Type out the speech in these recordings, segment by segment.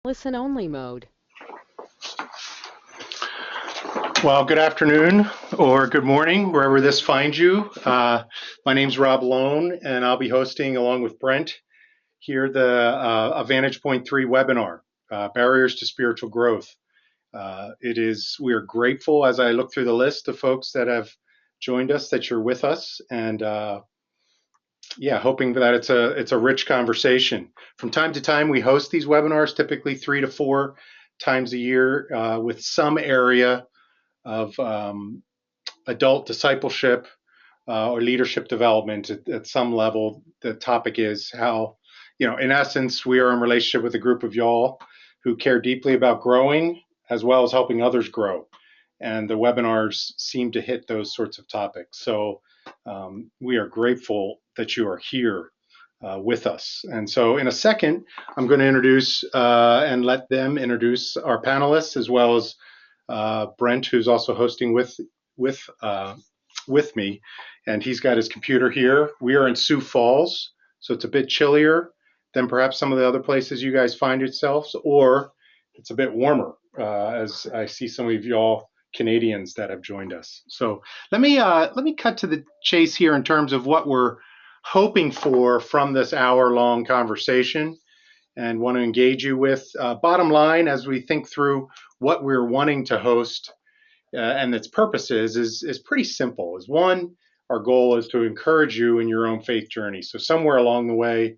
Listen only mode. Well, good afternoon or good morning, wherever this finds you. My name's Rob Loane, and I'll be hosting, along with Brent, here a Vantage Point 3 webinar, Barriers to Spiritual Growth. We are grateful as I look through the list of folks that have joined us, that you're with us, and hoping that it's a rich conversation. From time to time, we host these webinars, typically 3 to 4 times a year, with some area of adult discipleship or leadership development at some level. The topic is how, in essence, we are in relationship with a group of y'all who care deeply about growing as well as helping others grow. And the webinars seem to hit those sorts of topics. So we are grateful that you are here with us. And so in a second, I'm going to introduce and let them introduce our panelists, as well as Brent, who's also hosting with me, and he's got his computer here. We are in Sioux Falls, so it's a bit chillier than perhaps some of the other places you guys find yourselves, or it's a bit warmer, as I see some of y'all Canadians that have joined us. So let me cut to the chase here in terms of what we're hoping for from this hour-long conversation, and want to engage you with. Bottom line, as we think through what we're wanting to host and its purposes, is pretty simple. Is one, our goal is to encourage you in your own faith journey. So somewhere along the way,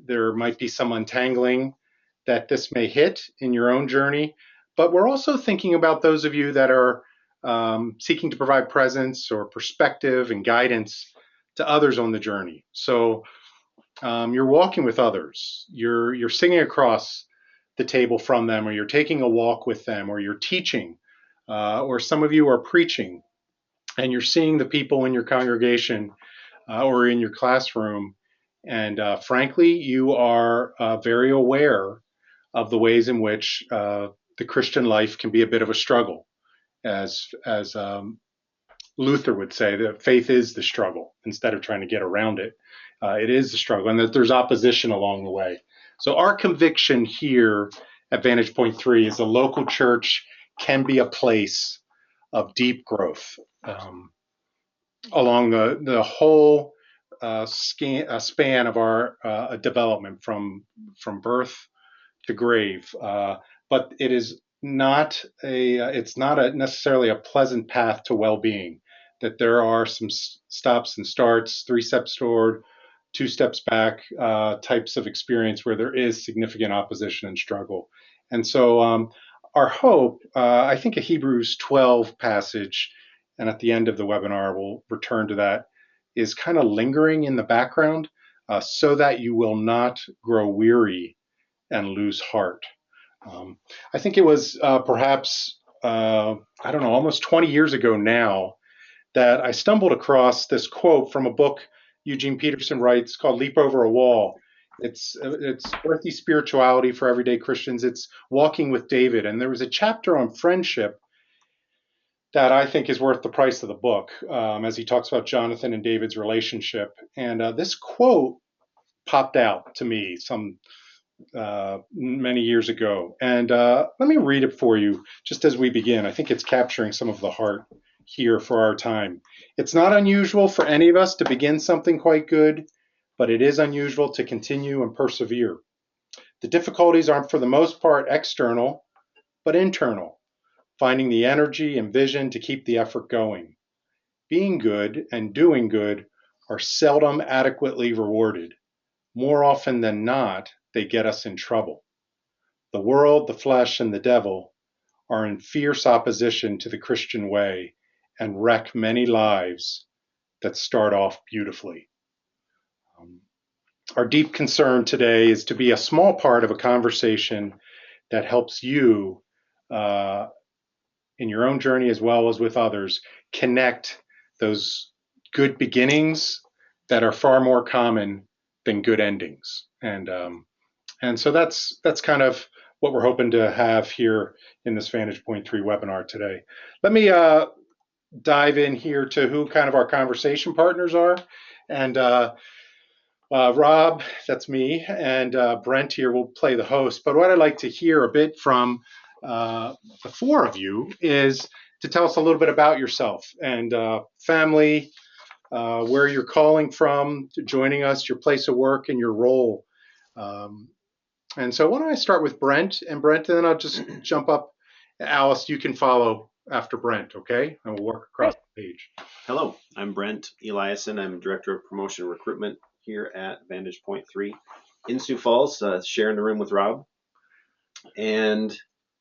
there might be some untangling that this may hit in your own journey. But we're also thinking about those of you that are seeking to provide presence or perspective and guidance to others on the journey. So you're walking with others, you're singing across the table from them, or you're taking a walk with them, or you're teaching, or some of you are preaching, and you're seeing the people in your congregation or in your classroom, and frankly, you are very aware of the ways in which the Christian life can be a bit of a struggle. As Luther would say, that faith is the struggle instead of trying to get around it. It is the struggle, and that there's opposition along the way. So our conviction here at Vantage Point 3 is the local church can be a place of deep growth along the whole span of our development from birth to grave. But it is not it's not necessarily a pleasant path to well-being. That there are some stops and starts, 3 steps forward, 2 steps back types of experience where there is significant opposition and struggle. And so our hope, I think a Hebrews 12 passage, and at the end of the webinar we'll return to that, is kind of lingering in the background so that you will not grow weary and lose heart. I think it was perhaps, almost 20 years ago now, that I stumbled across this quote from a book Eugene Peterson writes called Leap Over a Wall. It's earthy spirituality for everyday Christians. It's Walking with David. And there was a chapter on friendship that I think is worth the price of the book, as he talks about Jonathan and David's relationship. And this quote popped out to me many years ago. And let me read it for you just as we begin. I think it's capturing some of the heart here for our time. It's not unusual for any of us to begin something quite good, but it is unusual to continue and persevere. The difficulties aren't for the most part external, but internal, finding the energy and vision to keep the effort going. Being good and doing good are seldom adequately rewarded. More often than not, they get us in trouble. The world, the flesh, and the devil are in fierce opposition to the Christian way and wreck many lives that start off beautifully. Our deep concern today is to be a small part of a conversation that helps you in your own journey as well as with others connect those good beginnings that are far more common than good endings. And so that's kind of what we're hoping to have here in this Vantage Point 3 webinar today. Let me dive in here to who kind of our conversation partners are. And Rob, that's me, and Brent here will play the host. But what I'd like to hear a bit from the four of you is to tell us a little bit about yourself and family, where you're calling from, to joining us, your place of work, and your role. And so why don't I start with Brent, and then I'll just jump up. Alice, you can follow after Brent, okay? And we'll work across the page. Hello, I'm Brent Eliason. I'm Director of Promotion and Recruitment here at Vantage Point 3 in Sioux Falls, sharing the room with Rob. And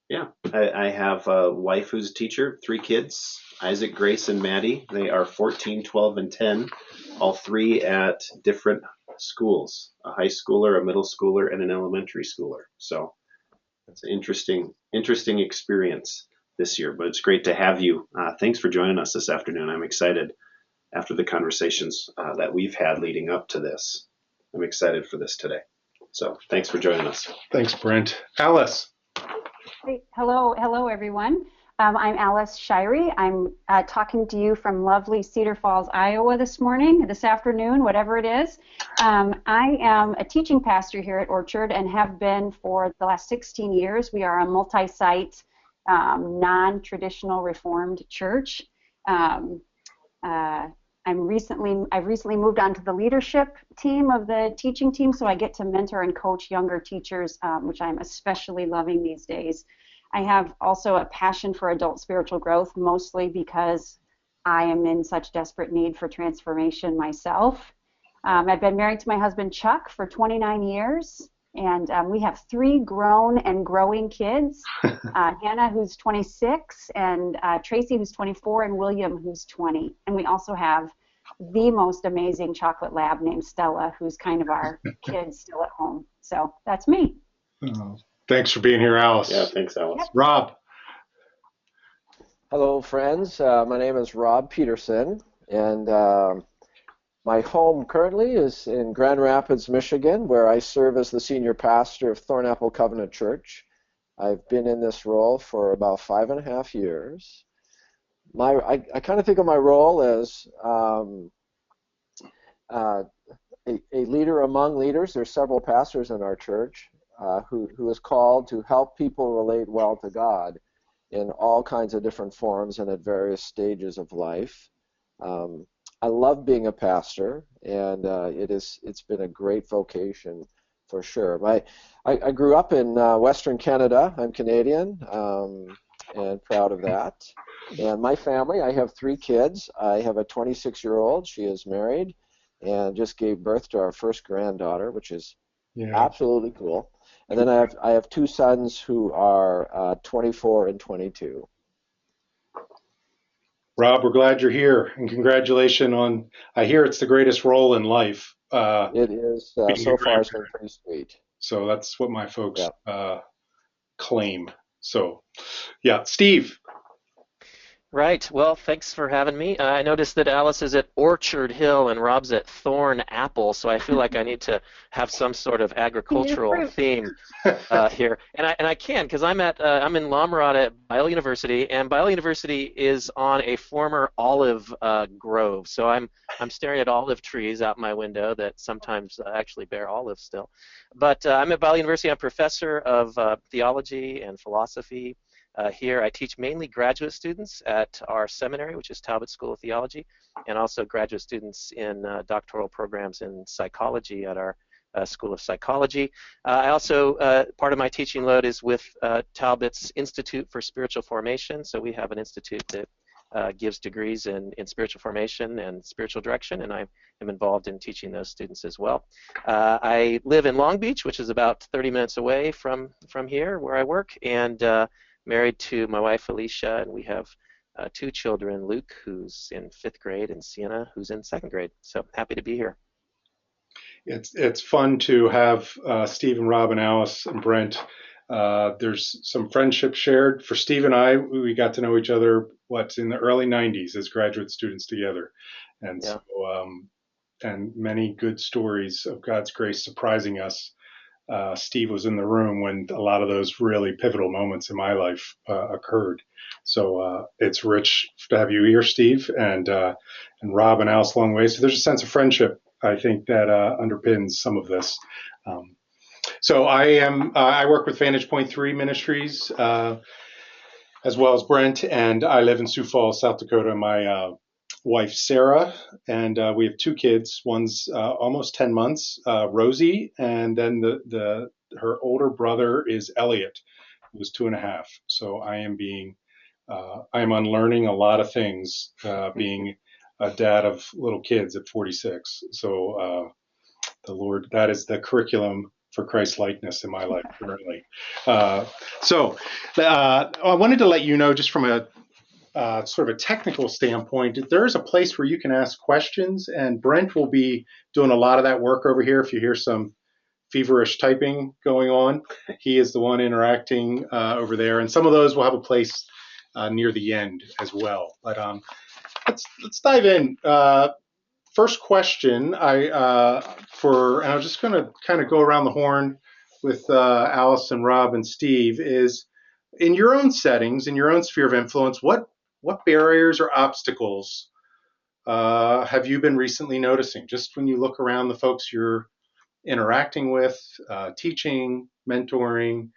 yeah, I have a wife who's a teacher, 3 kids, Isaac, Grace, and Maddie. They are 14, 12, and 10, all 3 at different schools, a high schooler, a middle schooler, and an elementary schooler. So it's an interesting experience this year, but it's great to have you. Thanks for joining us this afternoon. I'm excited after the conversations that we've had leading up to this. I'm excited for this today. So thanks for joining us. Thanks, Brent. Alice. Hey, hello, everyone. I'm Alice Shirey. I'm talking to you from lovely Cedar Falls, Iowa this afternoon, whatever it is. I am a teaching pastor here at Orchard and have been for the last 16 years. We are a multi-site, non-traditional Reformed church. I've recently moved on to the leadership team of the teaching team, so I get to mentor and coach younger teachers, which I'm especially loving these days. I have also a passion for adult spiritual growth, mostly because I am in such desperate need for transformation myself. I've been married to my husband Chuck for 29 years, and we have 3 grown and growing kids, Hannah, who's 26, and Tracy, who's 24, and William, who's 20. And we also have the most amazing chocolate lab named Stella, who's kind of our kid still at home. So that's me. Oh, thanks for being here, Alice. Yeah, thanks, Alice. Yep. Rob. Hello, friends. My name is Rob Peterson, and my home currently is in Grand Rapids, Michigan, where I serve as the senior pastor of Thornapple Covenant Church. I've been in this role for about 5.5 years. I kind of think of my role as a leader among leaders. There's several pastors in our church who is called to help people relate well to God in all kinds of different forms and at various stages of life. I love being a pastor, and it's been a great vocation for sure. I grew up in Western Canada. I'm Canadian, and proud of that. And my family, I have 3 kids. I have a 26-year-old. She is married and just gave birth to our first granddaughter, which is absolutely cool. And then I have 2 sons who are 24 and 22. Rob, we're glad you're here, and congratulations on, I hear it's the greatest role in life. It is, so far it's been pretty sweet. So that's what my folks claim. So, yeah, Steve. Right. Well, thanks for having me. I noticed that Alice is at Orchard Hill and Rob's at Thorn Apple, so I feel like I need to have some sort of agricultural theme here, and I can, because I'm in La Mirada at Biola University, and Biola University is on a former olive grove, so I'm staring at olive trees out my window that sometimes actually bear olives still. But I'm at Biola University. I'm a professor of theology and philosophy. Here I teach mainly graduate students at our seminary, which is Talbot School of Theology, and also graduate students in doctoral programs in psychology at our School of Psychology. I also, part of my teaching load is with Talbot's Institute for Spiritual Formation, so we have an institute that gives degrees in spiritual formation and spiritual direction, and I am involved in teaching those students as well. I live in Long Beach, which is about 30 minutes away from here where I work, and married to my wife Alicia, and we have 2 children, Luke, who's in 5th grade, and Sienna, who's in 2nd grade. So happy to be here. It's fun to have Steve and Rob and Alice and Brent. There's some friendship shared. For Steve and I, we got to know each other, in the early 90s as graduate students together. And so, and many good stories of God's grace surprising us. Steve was in the room when a lot of those really pivotal moments in my life occurred. So it's rich to have you here, Steve, and Rob and Alice along the way. So there's a sense of friendship I think that underpins some of this. So I work with Vantage Point 3 Ministries, as well as Brent, and I live in Sioux Falls, South Dakota. My wife, Sarah, and we have two kids. One's almost 10 months, Rosie, and then her older brother is Elliot, who's 2.5. So I am unlearning a lot of things, being a dad of little kids at 46. So the Lord, that is the curriculum for Christ likeness in my life currently. I wanted to let you know, just from a sort of a technical standpoint, there's a place where you can ask questions, and Brent will be doing a lot of that work over here. If you hear some feverish typing going on, he is the one interacting over there, and some of those will have a place near the end as well. But let's dive in. First question, and I'm just going to kind of go around the horn with Alice and Rob and Steve, is in your own settings, in your own sphere of influence, what barriers or obstacles have you been recently noticing? Just when you look around the folks you're interacting with, teaching, mentoring,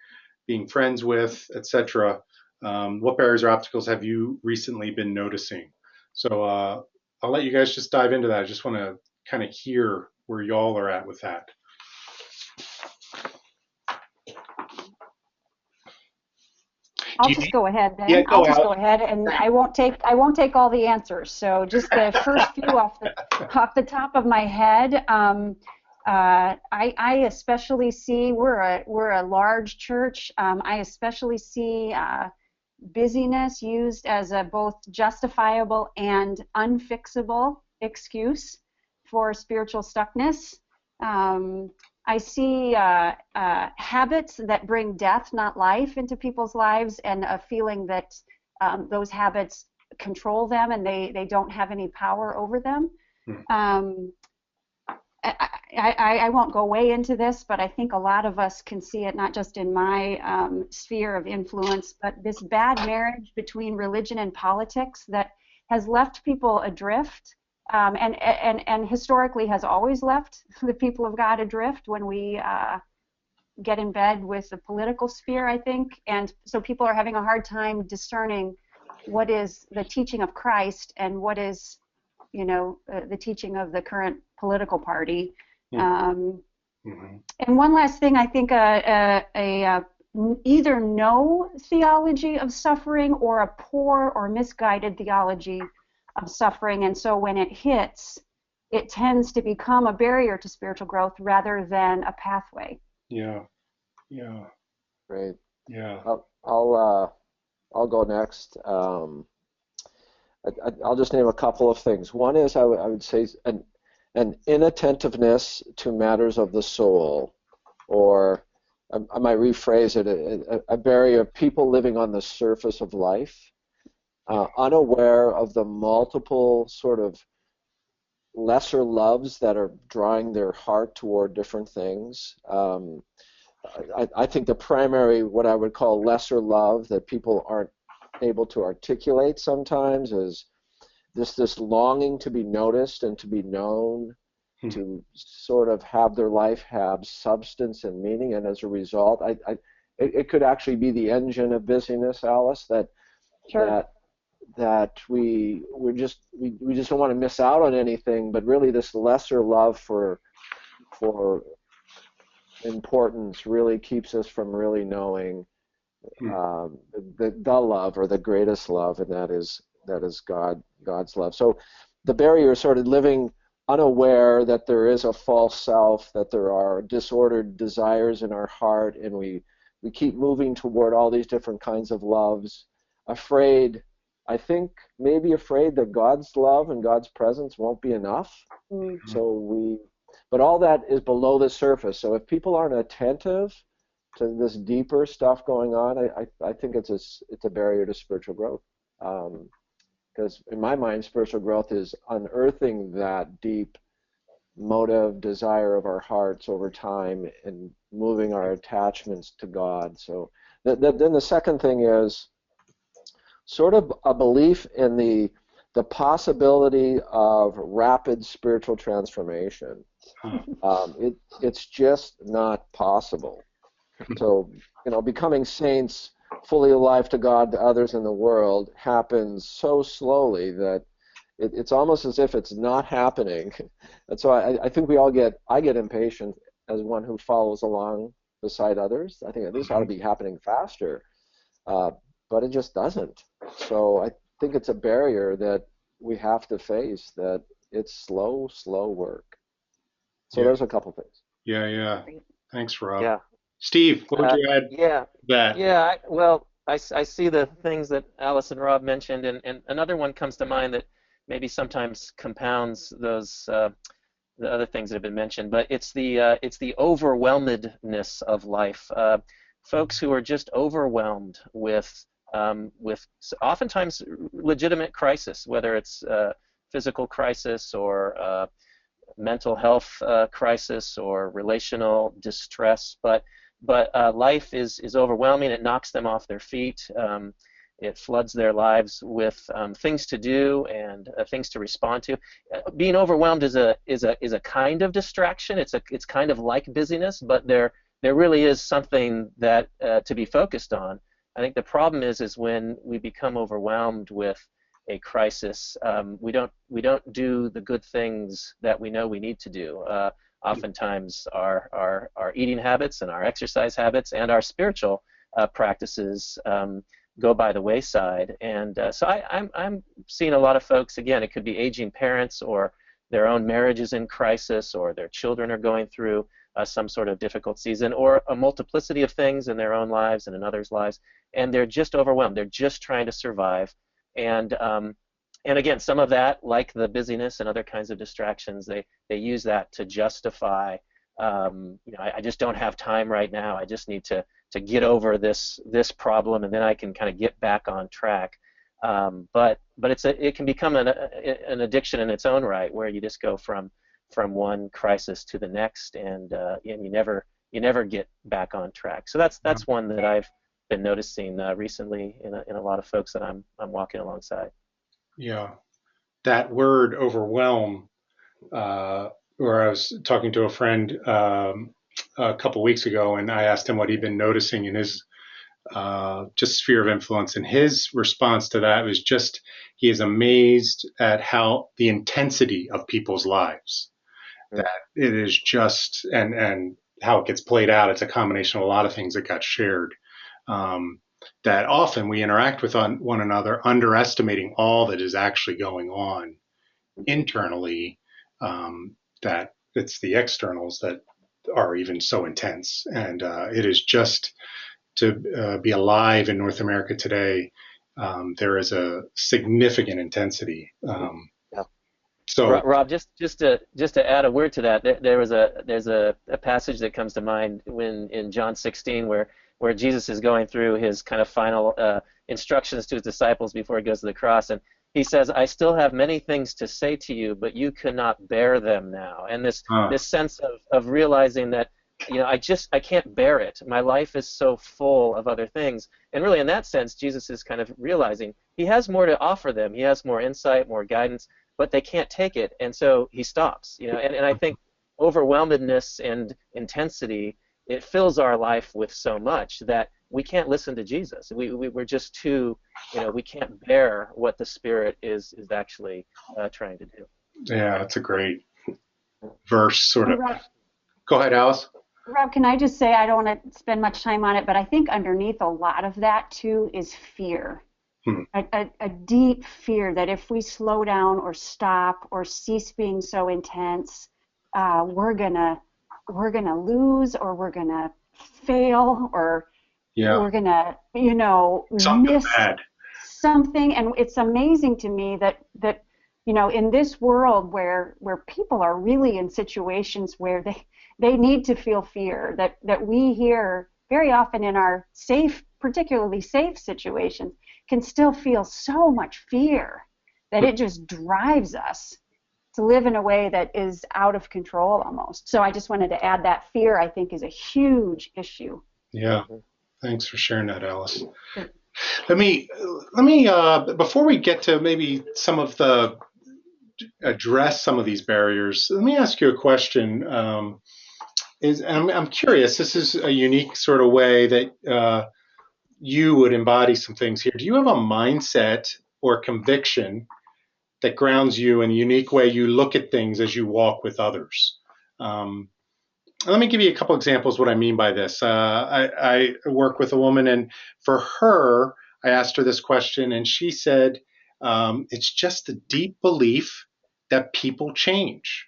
being friends with, etc. What barriers or obstacles have you recently been noticing? So I'll let you guys just dive into that. I just want to kind of hear where y'all are at with that. I'll just go ahead then. Yeah, I'll just go ahead, and I won't take all the answers. So just the first few off the top of my head. I especially see, we're a large church. I especially see busyness used as a both justifiable and unfixable excuse for spiritual stuckness. I see habits that bring death, not life, into people's lives, and a feeling that those habits control them and they don't have any power over them. I won't go way into this, but I think a lot of us can see it, not just in my sphere of influence, but this bad marriage between religion and politics that has left people adrift, and historically has always left the people of God adrift when we get in bed with the political sphere, I think. And so people are having a hard time discerning what is the teaching of Christ and what is, the teaching of the current political party. And one last thing, I think either no theology of suffering or a poor or misguided theology of suffering, and so when it hits, it tends to become a barrier to spiritual growth rather than a pathway. Yeah. Great. Yeah. I'll go next. I'll just name a couple of things. One is I would say an inattentiveness to matters of the soul, or I might rephrase it, a barrier of people living on the surface of life, unaware of the multiple sort of lesser loves that are drawing their heart toward different things. I think the primary, what I would call lesser love that people aren't able to articulate sometimes, is this longing to be noticed and to be known, to sort of have their life have substance and meaning, and as a result, it could actually be the engine of busyness, Alice, that we just don't want to miss out on anything, but really this lesser love for importance really keeps us from really knowing the love, or the greatest love, and that is God's love. So the barrier is sort of living unaware that there is a false self, that there are disordered desires in our heart, and we keep moving toward all these different kinds of loves, afraid that God's love and God's presence won't be enough. But all that is below the surface. So if people aren't attentive to this deeper stuff going on, I think it's a barrier to spiritual growth. Because in my mind, spiritual growth is unearthing that deep motive, desire of our hearts over time and moving our attachments to God. So then the second thing is sort of a belief in the the possibility of rapid spiritual transformation. It's just not possible. So, becoming saints, fully alive to God, to others in the world, happens so slowly that it's almost as if it's not happening. And so I think I get impatient as one who follows along beside others. I think this ought to be happening faster, but it just doesn't. So I think it's a barrier that we have to face, that it's slow work. So there's a couple things. Yeah. Thanks, Rob. Yeah. Steve, what would you add to that? Yeah. I see the things that Alice and Rob mentioned, and another one comes to mind that maybe sometimes compounds those the other things that have been mentioned. But it's the overwhelmedness of life. Folks who are just overwhelmed with oftentimes legitimate crisis, whether it's physical crisis or mental health crisis or relational distress, but life is overwhelming. It knocks them off their feet. It floods their lives with things to do and things to respond to. Being overwhelmed is a kind of distraction. It's kind of like busyness, but there really is something that to be focused on. I think the problem is when we become overwhelmed with a crisis, we don't do the good things that we know we need to do. Oftentimes, our eating habits and our exercise habits and our spiritual practices go by the wayside. And so I'm seeing a lot of folks. Again, it could be aging parents, or their own marriage is in crisis, or their children are going through some sort of difficult season, or a multiplicity of things in their own lives and in others' lives, and they're just overwhelmed. They're just trying to survive. And again, some of that, like the busyness and other kinds of distractions, they use that to justify, I just don't have time right now. I just need to get over this problem, and then I can kind of get back on track. But it can become an addiction in its own right, where you just go from one crisis to the next, and you never get back on track. So that's one that I've been noticing recently in a lot of folks that I'm walking alongside. Yeah, that word overwhelm, where I was talking to a friend a couple weeks ago, and I asked him what he'd been noticing in his just sphere of influence, and his response to that was just he is amazed at how the intensity of people's lives, that it is just, and how it gets played out. It's a combination of a lot of things that got shared. That often we interact with one another, underestimating all that is actually going on internally, that it's the externals that are even so intense. And it is just to be alive in North America today, there is a significant intensity. So, Rob, just to add a word to that, there's a passage that comes to mind in John 16 where Jesus is going through his kind of final instructions to his disciples before he goes to the cross, and he says, "I still have many things to say to you, but you cannot bear them now." And this sense of realizing that, I can't bear it. My life is so full of other things. And really, in that sense, Jesus is kind of realizing he has more to offer them. He has more insight, more guidance, but they can't take it, and so he stops. And I think overwhelmedness and intensity, it fills our life with so much that we can't listen to Jesus. We're just too, we can't bear what the Spirit is actually trying to do. Yeah, that's a great verse, sort of. Go ahead, Alice. Rob, can I just say, I don't want to spend much time on it, but I think underneath a lot of that too is fear. A deep fear that if we slow down or stop or cease being so intense, we're gonna lose, or we're gonna fail, or we're gonna miss something. And it's amazing to me that in this world where people are really in situations where they need to feel fear, that we hear very often in our particularly safe situations, can still feel so much fear that it just drives us to live in a way that is out of control almost. So I just wanted to add that fear, I think, is a huge issue. Yeah, thanks for sharing that, Alice. Let me before we get to maybe some of the address some of these barriers, let me ask you a question. I'm curious. This is a unique sort of way that you would embody some things here. Do you have a mindset or conviction that grounds you in a unique way you look at things as you walk with others? Let me give you a couple examples what I mean by this. I work with a woman, and for her, I asked her this question, and she said, it's just a deep belief that people change,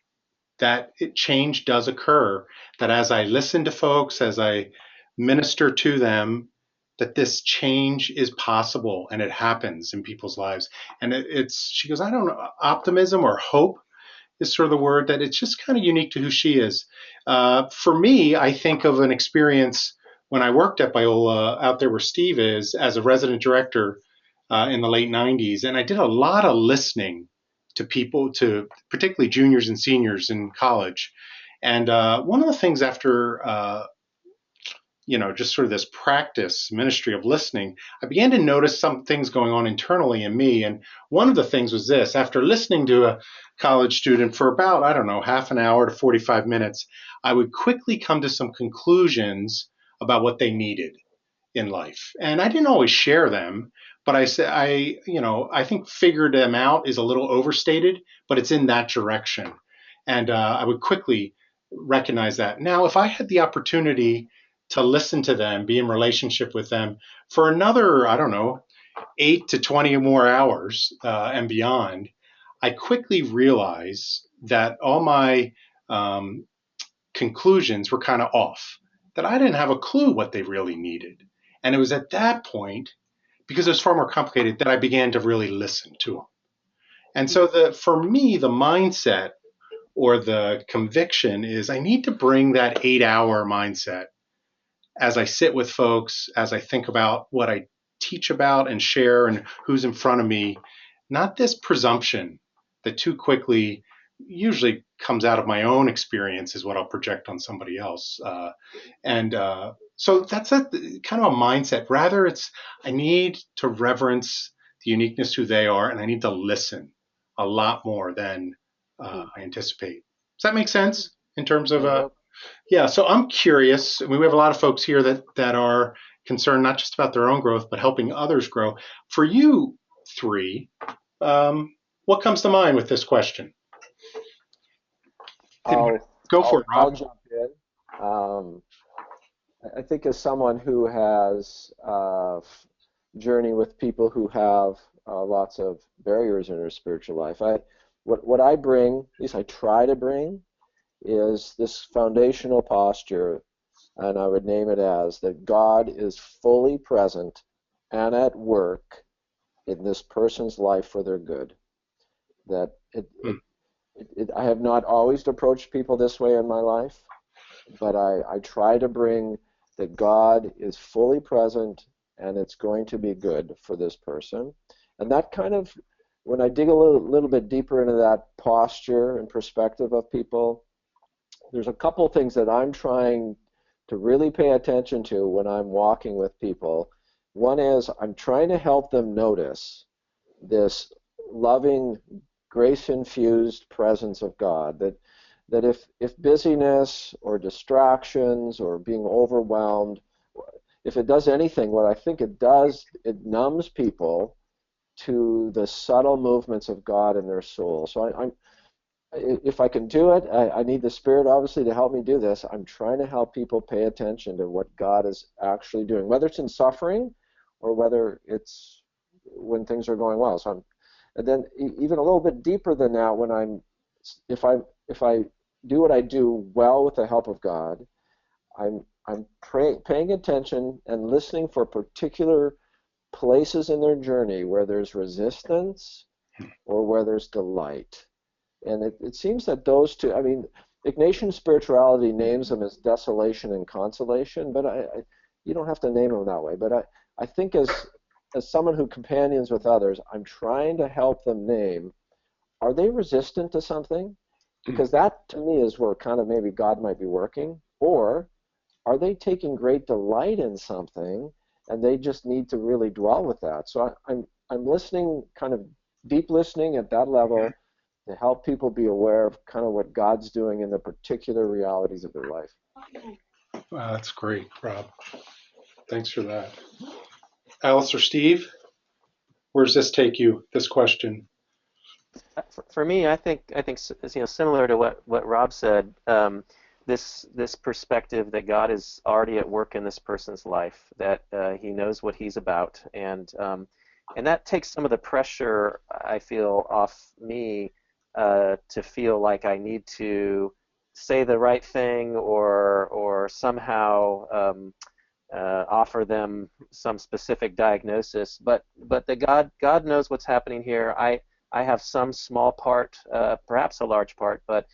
that change does occur, that as I listen to folks, as I minister to them, that this change is possible and it happens in people's lives. And she goes, I don't know, optimism or hope is sort of the word, that it's just kind of unique to who she is. For me, I think of an experience when I worked at Biola out there where Steve is as a resident director in the late 90s. And I did a lot of listening to people, to particularly juniors and seniors in college. And one of the things after just sort of this practice ministry of listening, I began to notice some things going on internally in me. And one of the things was this: after listening to a college student for about, I don't know, half an hour to 45 minutes, I would quickly come to some conclusions about what they needed in life. And I didn't always share them, but I think figured them out is a little overstated, but it's in that direction. And I would quickly recognize that. Now, if I had the opportunity to listen to them, be in relationship with them for another, I don't know, 8 to 20 or more hours and beyond, I quickly realized that all my conclusions were kind of off, that I didn't have a clue what they really needed. And it was at that point, because it was far more complicated, that I began to really listen to them. And so for me, the mindset or the conviction is I need to bring that 8-hour mindset as I sit with folks, as I think about what I teach about and share and who's in front of me, not this presumption that too quickly usually comes out of my own experience is what I'll project on somebody else. So that's a kind of a mindset. Rather, I need to reverence the uniqueness who they are, and I need to listen a lot more than I anticipate. Does that make sense in terms of yeah, so I'm curious. I mean, we have a lot of folks here that are concerned not just about their own growth, but helping others grow. For you three, what comes to mind with this question? Go for it, Rob. I'll jump in. I think as someone who has journeyed with people who have lots of barriers in their spiritual life, what I bring, at least I try to bring, is this foundational posture, and I would name it as that God is fully present and at work in this person's life for their good. That I have not always approached people this way in my life, but I try to bring that God is fully present and it's going to be good for this person. And that kind of, when I dig a little bit deeper into that posture and perspective of people, there's a couple things that I'm trying to really pay attention to when I'm walking with people. One is I'm trying to help them notice this loving, grace-infused presence of God, that if busyness or distractions or being overwhelmed, if it does anything, what I think it does, it numbs people to the subtle movements of God in their soul. So if I can do it, I need the Spirit, obviously, to help me do this. I'm trying to help people pay attention to what God is actually doing, whether it's in suffering or whether it's when things are going well. And then even a little bit deeper than that, if I do what I do well with the help of God, I'm paying attention and listening for particular places in their journey where there's resistance or where there's delight. And it seems that those two, I mean, Ignatian spirituality names them as desolation and consolation, but you don't have to name them that way. But I think as someone who companions with others, I'm trying to help them name, are they resistant to something? Because that, to me, is where kind of maybe God might be working. Or are they taking great delight in something and they just need to really dwell with that. So I'm listening, kind of deep listening at that level, to help people be aware of kind of what God's doing in the particular realities of their life. Wow, that's great, Rob. Thanks for that. Alice or Steve, where does this take you, this question? For me, I think similar to what Rob said, this perspective that God is already at work in this person's life, that He knows what He's about, and that takes some of the pressure, I feel, off me to feel like I need to say the right thing or somehow offer them some specific diagnosis. But that God knows what's happening here. I have some small part, perhaps a large part, but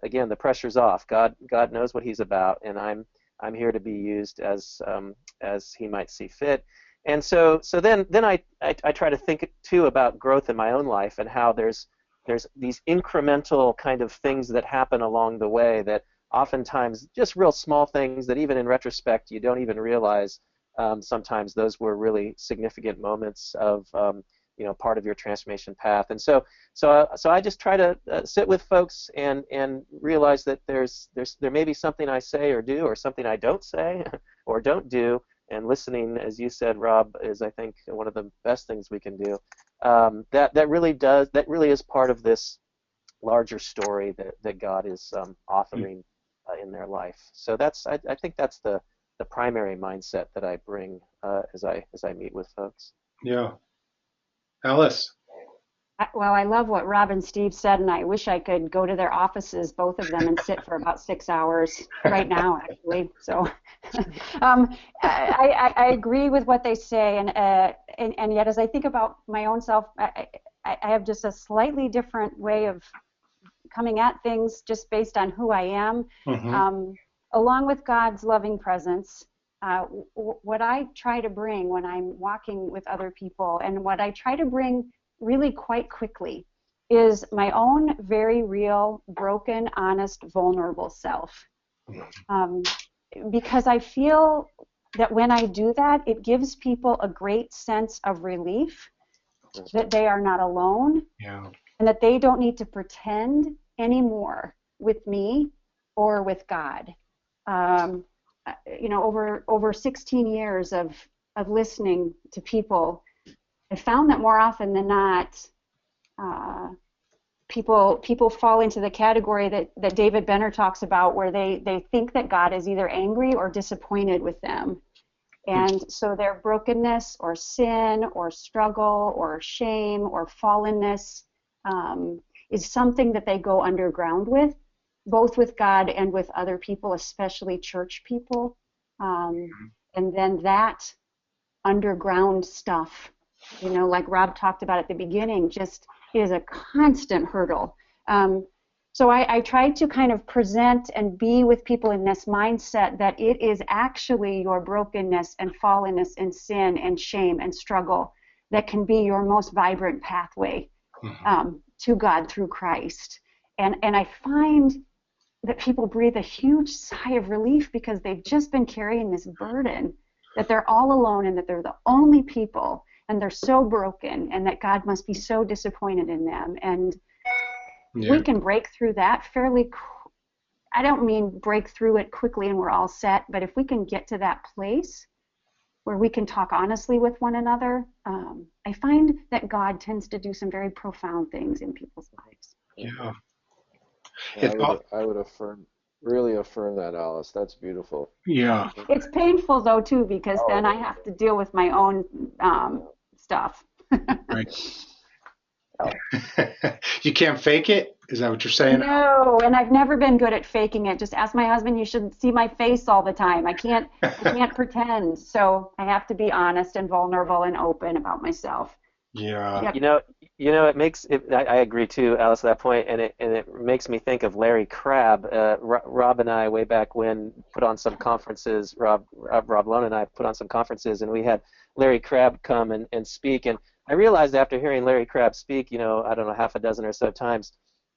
again, the pressure's off. God knows what He's about, and I'm here to be used as He might see fit. And so then I try to think too about growth in my own life and how there's these incremental kind of things that happen along the way that oftentimes just real small things that even in retrospect you don't even realize sometimes those were really significant moments of part of your transformation path. And so I just try to sit with folks and realize that there may be something I say or do or something I don't say or don't do. And listening, as you said, Rob, is I think one of the best things we can do. That really is part of this larger story that God is authoring in their life. So I think that's the primary mindset that I bring as I meet with folks. Yeah. Alice. Well, I love what Rob and Steve said, and I wish I could go to their offices, both of them, and sit for about 6 hours right now, actually. So I agree with what they say, and yet as I think about my own self, I have just a slightly different way of coming at things just based on who I am. Mm-hmm. Along with God's loving presence, what I try to bring when I'm walking with other people, and what I try to bring really quite quickly, is my own very real, broken, honest, vulnerable self. Because I feel that when I do that, it gives people a great sense of relief that they are not alone, and that they don't need to pretend anymore with me or with God. Over 16 years of listening to people, I found that more often than not, people fall into the category that David Benner talks about, where they think that God is either angry or disappointed with them. And so their brokenness or sin or struggle or shame or fallenness is something that they go underground with, both with God and with other people, especially church people. And then that underground stuff, like Rob talked about at the beginning, just is a constant hurdle. So I try to kind of present and be with people in this mindset that it is actually your brokenness and fallenness and sin and shame and struggle that can be your most vibrant pathway to God through Christ. And I find that people breathe a huge sigh of relief because they've just been carrying this burden that they're all alone and that they're the only people and they're so broken and that God must be so disappointed in them. And we can break through that fairly I don't mean break through it quickly and we're all set, but if we can get to that place where we can talk honestly with one another, I find that God tends to do some very profound things in people's lives. Yeah. I would really affirm that, Alice. That's beautiful. Yeah. It's painful though too, because then I have to deal with my own stuff. Right. You can't fake it? Is that what you're saying? No, and I've never been good at faking it. Just ask my husband. You should see my face all the time. I can't pretend. So I have to be honest and vulnerable and open about myself. Yeah. Yep. It makes it. I agree too, Alice, at that point, and it makes me think of Larry Crabb. Rob and I, way back when, put on some conferences. Rob Loane and I put on some conferences, and we had Larry Crabb come and speak. And I realized after hearing Larry Crabb speak, I don't know, half a dozen or so times,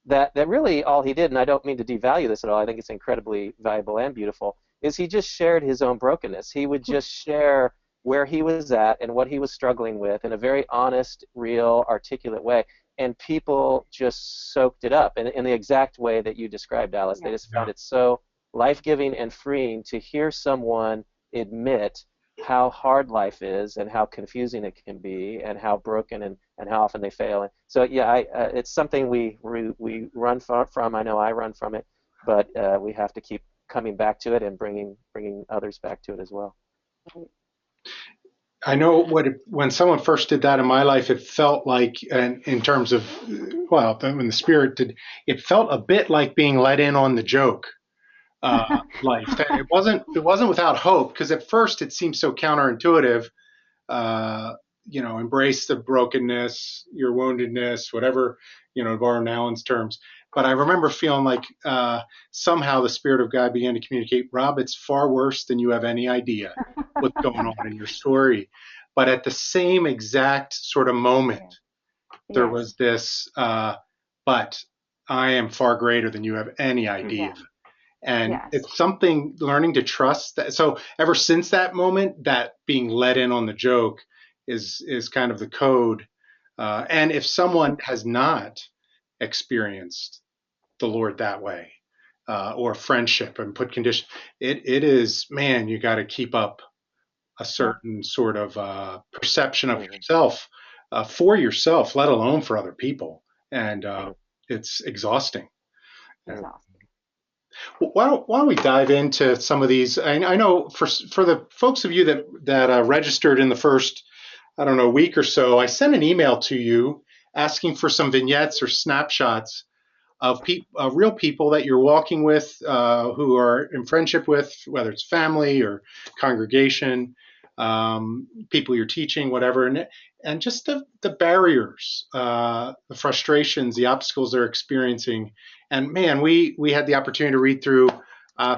that really all he did, and I don't mean to devalue this at all, I think it's incredibly valuable and beautiful, is he just shared his own brokenness. He would just share where he was at and what he was struggling with in a very honest, real, articulate way. And people just soaked it up in the exact way that you described, Alice. Yeah. They just found it so life-giving and freeing to hear someone admit how hard life is and how confusing it can be and how broken and how often they fail. And so, yeah, it's something we run from. I know I run from it, but we have to keep coming back to it and bringing others back to it as well. I know when someone first did that in my life, it felt like, and in terms of, well, when the Spirit did, it felt a bit like being let in on the joke. Life. It wasn't without hope, because at first it seemed so counterintuitive. Embrace the brokenness, your woundedness, whatever, to borrow Allen's terms. But I remember feeling like somehow the Spirit of God began to communicate, Rob, it's far worse than you have any idea what's going on in your story. But at the same exact sort of moment, there was this, but I am far greater than you have any idea. Yeah. And it's something, learning to trust that. So ever since that moment, that being let in on the joke is kind of the code. And if someone has not experienced the Lord that way, or friendship and put condition, it is, man, you got to keep up a certain sort of perception of yourself, for yourself, let alone for other people. And it's exhausting. Why don't we dive into some of these? I know for the folks of you that registered in the first, week or so, I sent an email to you asking for some vignettes or snapshots of real people that you're walking with, who are in friendship with, whether it's family or congregation, people you're teaching, whatever, and just the barriers, the frustrations, the obstacles they're experiencing. And man, we had the opportunity to read through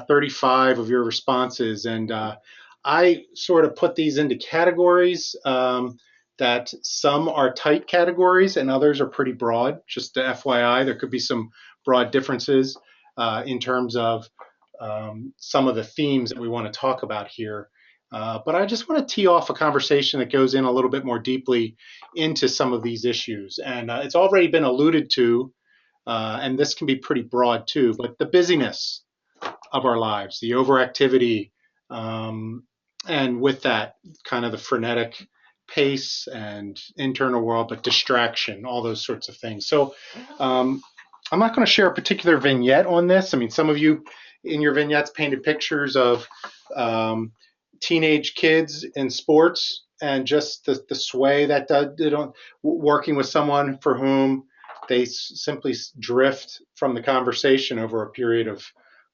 35 of your responses, and I sort of put these into categories, that some are tight categories and others are pretty broad. Just the FYI, there could be some broad differences in terms of some of the themes that we want to talk about here. But I just want to tee off a conversation that goes in a little bit more deeply into some of these issues. And it's already been alluded to, and this can be pretty broad too, but the busyness of our lives, the overactivity, and with that kind of the frenetic pace and internal world, but distraction, all those sorts of things. So I'm not going to share a particular vignette on this. I mean, some of you in your vignettes painted pictures of teenage kids in sports and just the sway that did on working with someone for whom they simply drift from the conversation over a period of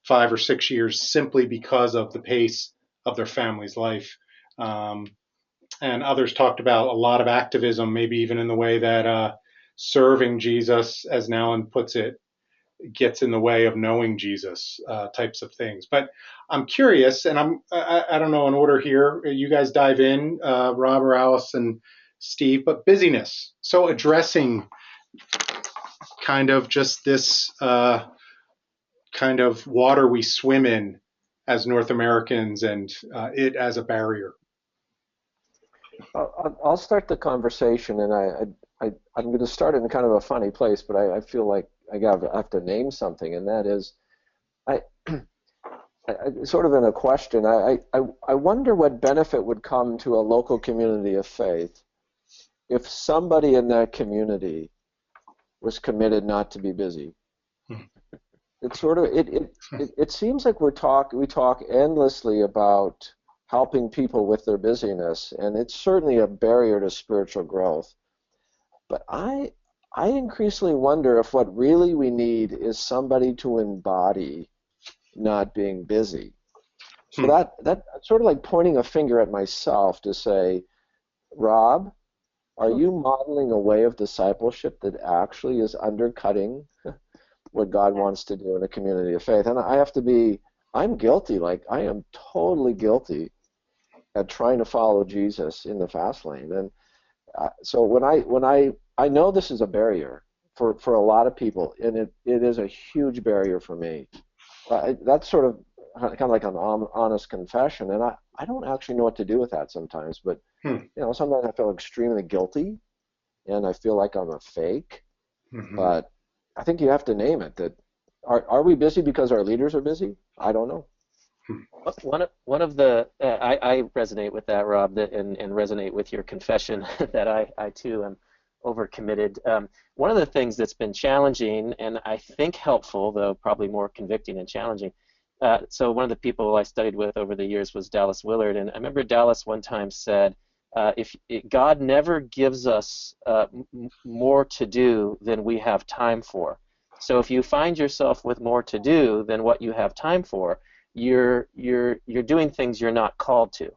5 or 6 years simply because of the pace of their family's life. And others talked about a lot of activism, maybe even in the way that serving Jesus, as Nalin puts it, gets in the way of knowing Jesus, types of things. But I'm curious, and I don't know in order here. You guys dive in, Rob or Alice and Steve. But busyness. So addressing kind of just this kind of water we swim in as North Americans, and it as a barrier. I'll start the conversation, and I'm going to start in kind of a funny place, but I feel like I have to name something, and that is, I sort of in a question, I wonder what benefit would come to a local community of faith if somebody in that community was committed not to be busy. It's sort of it seems like we talk endlessly about helping people with their busyness, and it's certainly a barrier to spiritual growth. But I increasingly wonder if what really we need is somebody to embody not being busy. So that sort of like pointing a finger at myself to say, Rob, are you modeling a way of discipleship that actually is undercutting what God wants to do in a community of faith? And I'm guilty, like I am totally guilty at trying to follow Jesus in the fast lane. And so when I know this is a barrier for a lot of people, and it is a huge barrier for me. That's sort of kind of like an honest confession, and I don't actually know what to do with that sometimes. But sometimes I feel extremely guilty, and I feel like I'm a fake. But I think you have to name it. That are we busy because our leaders are busy? I don't know. One of the I resonate with that, Rob, and resonate with your confession that I too am overcommitted. One of the things that's been challenging and I think helpful, though probably more convicting and challenging. So one of the people I studied with over the years was Dallas Willard, and I remember Dallas one time said, if God never gives us more to do than we have time for. So if you find yourself with more to do than what you have time for, you're doing things you're not called to,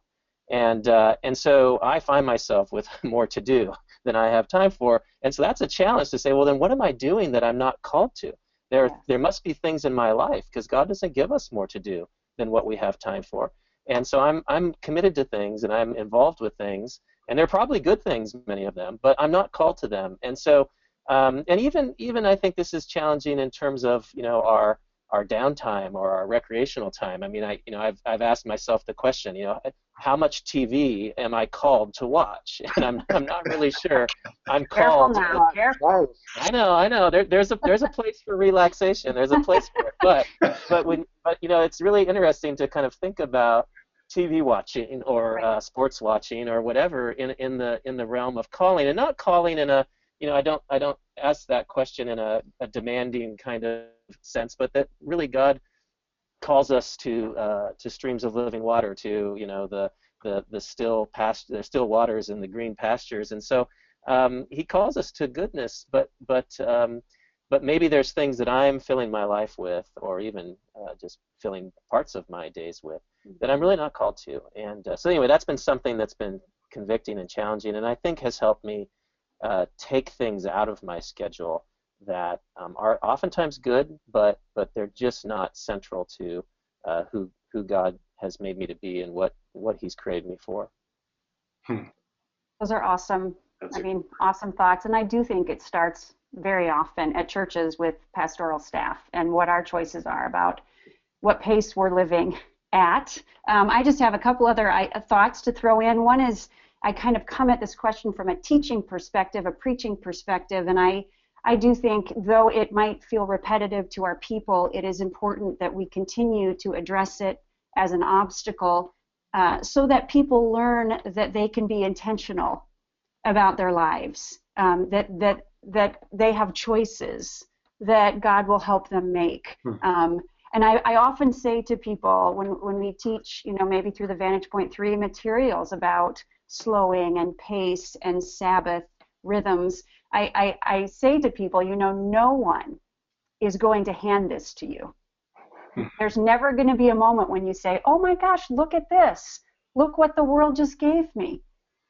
and so I find myself with more to do than I have time for, and so that's a challenge to say, well, then what am I doing that I'm not called to? There must be things in my life, because God doesn't give us more to do than what we have time for, and so I'm committed to things and I'm involved with things, and they're probably good things, many of them, but I'm not called to them, and so and even I think this is challenging in terms of our downtime or our recreational time. I mean, I've asked myself the question, how much TV am I called to watch? And I'm not really sure I'm called. Careful now. Careful. I know. There's a place for relaxation. There's a place for it. But it's really interesting to kind of think about TV watching or sports watching or whatever in the realm of calling, and not calling in a I don't ask that question in a demanding kind of sense, but that really God calls us to streams of living water, to the still waters and the green pastures, and so He calls us to goodness. But maybe there's things that I'm filling my life with, or even just filling parts of my days with, that I'm really not called to. And so anyway, that's been something that's been convicting and challenging, and I think has helped me take things out of my schedule that are oftentimes good, but they're just not central to who God has made me to be and what He's created me for. Those are awesome. Awesome thoughts. And I do think it starts very often at churches with pastoral staff and what our choices are about what pace we're living at. I just have a couple other thoughts to throw in. One is I kind of come at this question from a teaching perspective, a preaching perspective, and I do think, though it might feel repetitive to our people, it is important that we continue to address it as an obstacle so that people learn that they can be intentional about their lives, that they have choices that God will help them make. And I often say to people when we teach, maybe through the Vantage Point 3 materials about slowing and pace and Sabbath rhythms, I say to people, no one is going to hand this to you. There's never going to be a moment when you say, oh my gosh, look at this. Look what the world just gave me.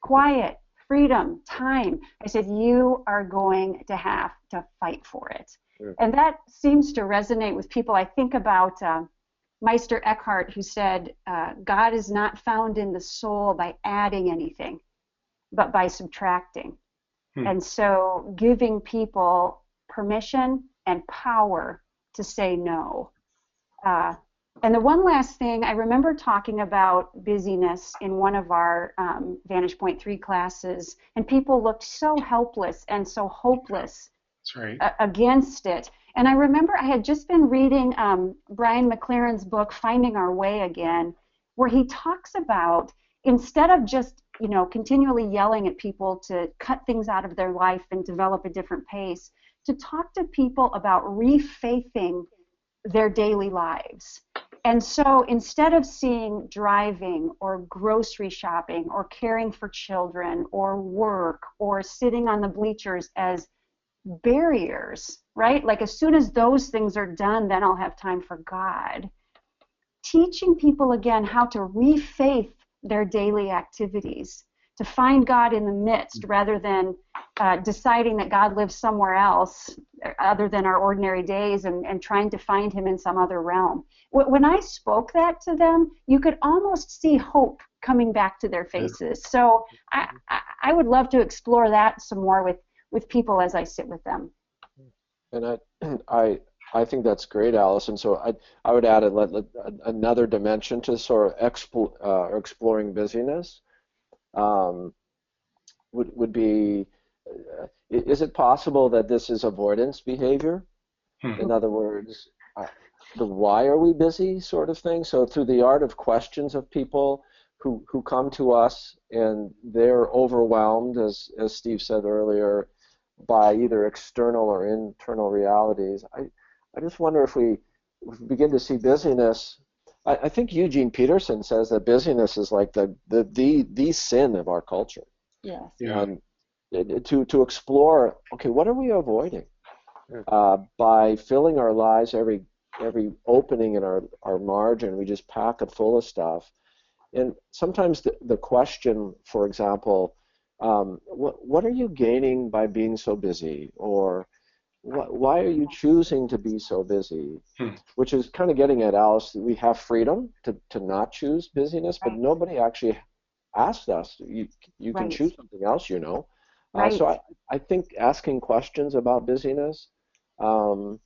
Quiet, freedom, time. I said, you are going to have to fight for it. Sure. And that seems to resonate with people. I think about Meister Eckhart, who said, God is not found in the soul by adding anything, but by subtracting. And so giving people permission and power to say no. And the one last thing, I remember talking about busyness in one of our Vantage Point 3 classes, and people looked so helpless and so hopeless. That's right. Against it. And I remember I had just been reading Brian McLaren's book, Finding Our Way Again, where he talks about, instead of just continually yelling at people to cut things out of their life and develop a different pace, to talk to people about refaithing their daily lives. And so instead of seeing driving or grocery shopping or caring for children or work or sitting on the bleachers as barriers, right? Like as soon as those things are done, then I'll have time for God. Teaching people again how to refaith their daily activities, to find God in the midst rather than deciding that God lives somewhere else other than our ordinary days and trying to find Him in some other realm. When I spoke that to them, you could almost see hope coming back to their faces. So I would love to explore that some more with people as I sit with them. And I I think that's great, Allison. So I would add another dimension to sort of exploring busyness. Would be, is it possible that this is avoidance behavior? In other words, the why are we busy sort of thing. So through the art of questions of people who come to us and they're overwhelmed, as Steve said earlier, by either external or internal realities. I just wonder if we begin to see busyness. I think Eugene Peterson says that busyness is like the sin of our culture. Yes. Yeah. And to explore, okay, what are we avoiding by filling our lives, every opening in our margin, we just pack it full of stuff. And sometimes the question, for example, what are you gaining by being so busy? Or why are you choosing to be so busy? Which is kind of getting at, Alice, we have freedom to not choose busyness, but nobody actually asked us. You can choose something else, you know. So I think asking questions about busyness and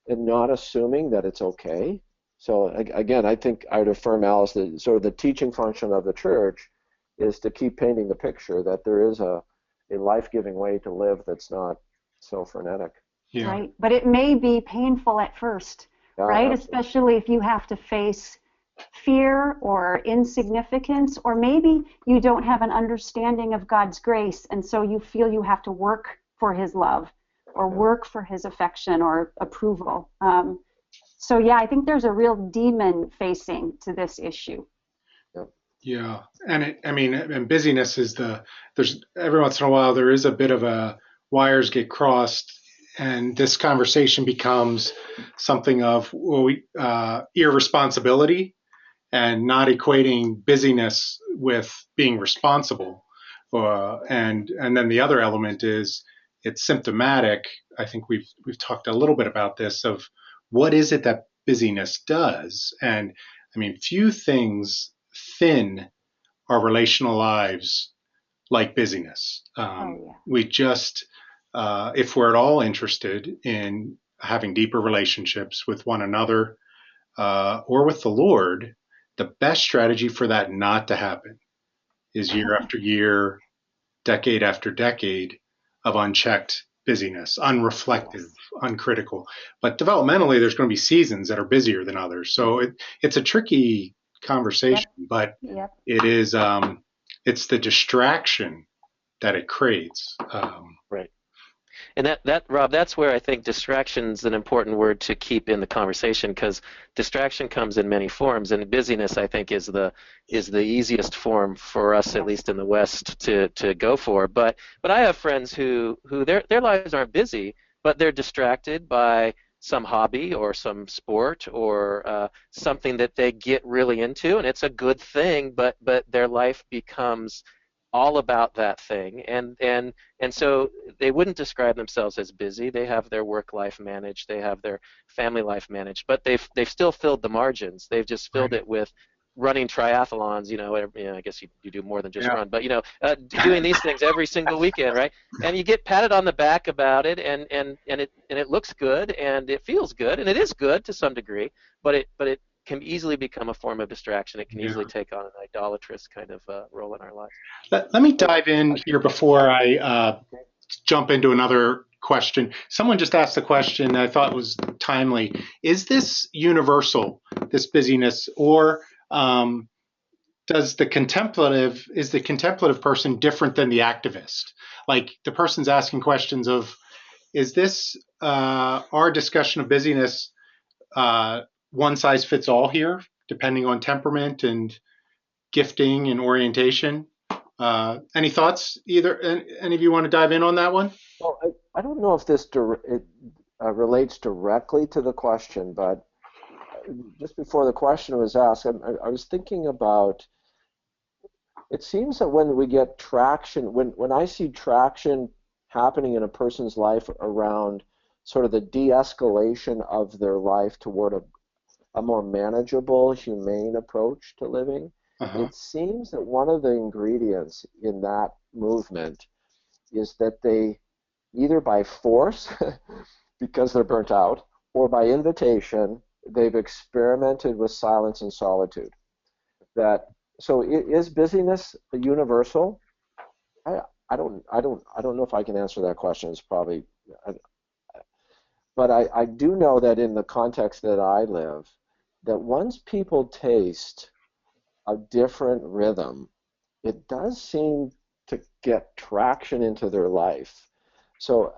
not assuming that it's okay. So again, I think I would affirm, Alice, that sort of the teaching function of the church is to keep painting the picture that there is a life-giving way to live that's not so frenetic. Yeah. Right, but it may be painful at first, right? Absolutely. Especially if you have to face fear or insignificance, or maybe you don't have an understanding of God's grace, and so you feel you have to work for His love or work for His affection or approval. So yeah, I think there's a real demon facing to this issue. Yeah, and and busyness is there's every once in a while there is a bit of a wires get crossed, and this conversation becomes something of irresponsibility and not equating busyness with being responsible, and then the other element is it's symptomatic. I think we've talked a little bit about this of what is it that busyness does, and I mean few things thin our relational lives like busyness. We just, if we're at all interested in having deeper relationships with one another or with the Lord, the best strategy for that not to happen is year after year, decade after decade of unchecked busyness, unreflective, uncritical. But developmentally, there's going to be seasons that are busier than others. So it's a tricky conversation, but it is it's the distraction that it creates. Right. And that Rob, that's where I think distraction's an important word to keep in the conversation, because distraction comes in many forms, and busyness I think is the easiest form for us, at least in the West, to go for. But I have friends who their lives aren't busy, but they're distracted by some hobby or some sport or something that they get really into, and it's a good thing, but their life becomes all about that thing, and so they wouldn't describe themselves as busy. They have their work life managed, they have their family life managed, but they've still filled the margins. They've just filled it with running triathlons. I guess you do more than just run, but doing these things every single weekend, right? And you get patted on the back about it, and it looks good and it feels good, and it is good to some degree, but it can easily become a form of distraction. It can easily take on an idolatrous kind of role in our lives. Let me dive in here before I jump into another question. Someone just asked a question that I thought was timely. Is this universal, this busyness, or is the contemplative person different than the activist? Like the person's asking questions of, is this our discussion of busyness one size fits all here, depending on temperament and gifting and orientation? Any thoughts? Any of you want to dive in on that one? Well, I don't know if this relates directly to the question, but just before the question was asked, I was thinking about, it seems that when we get traction, when I see traction happening in a person's life around sort of the de-escalation of their life toward a more manageable, humane approach to living, it seems that one of the ingredients in that movement is that they, either by force, because they're burnt out, or by invitation, they've experimented with silence and solitude. So is busyness universal? I don't know if I can answer that question. It's probably, but I do know that in the context that I live, that once people taste a different rhythm, it does seem to get traction into their life. So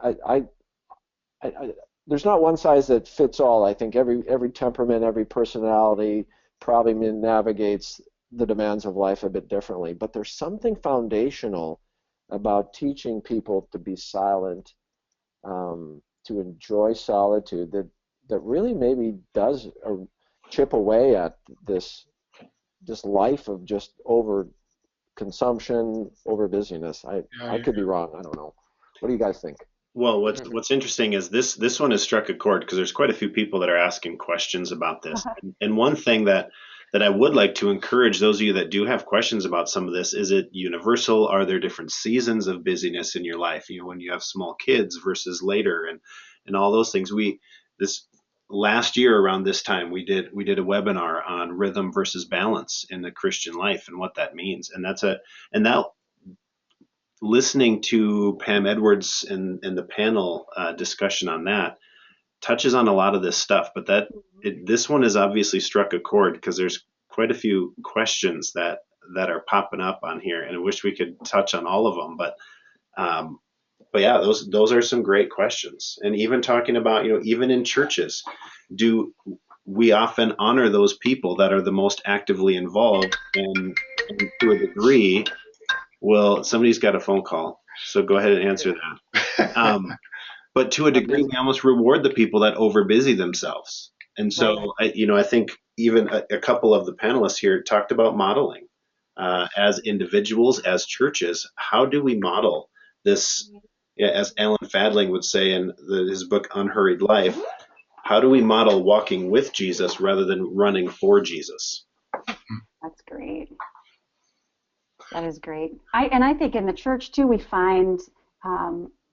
there's not one size that fits all. I think every temperament, every personality probably navigates the demands of life a bit differently. But there's something foundational about teaching people to be silent, to enjoy solitude, that really maybe does chip away at this life of just over consumption, over busyness. I could be wrong. I don't know. What do you guys think? Well, what's interesting is this one has struck a chord because there's quite a few people that are asking questions about this. And one thing that I would like to encourage those of you that do have questions about some of this, is it universal? Are there different seasons of busyness in your life? You know, when you have small kids versus later, and all those things. This last year around this time we did a webinar on rhythm versus balance in the Christian life and what that means. And that listening to Pam Edwards and the panel discussion on that touches on a lot of this stuff, but this one has obviously struck a chord because there's quite a few questions that are popping up on here, and I wish we could touch on all of them. But yeah, those are some great questions. And even talking about, even in churches, do we often honor those people that are the most actively involved, and to a degree? Well, somebody's got a phone call, so go ahead and answer that. But to a degree, we almost reward the people that overbusy themselves. And so, I think even a couple of the panelists here talked about modeling as individuals, as churches. How do we model this? As Alan Fadling would say in his book Unhurried Life, how do we model walking with Jesus rather than running for Jesus? That's great. That is great. I think in the church too, we find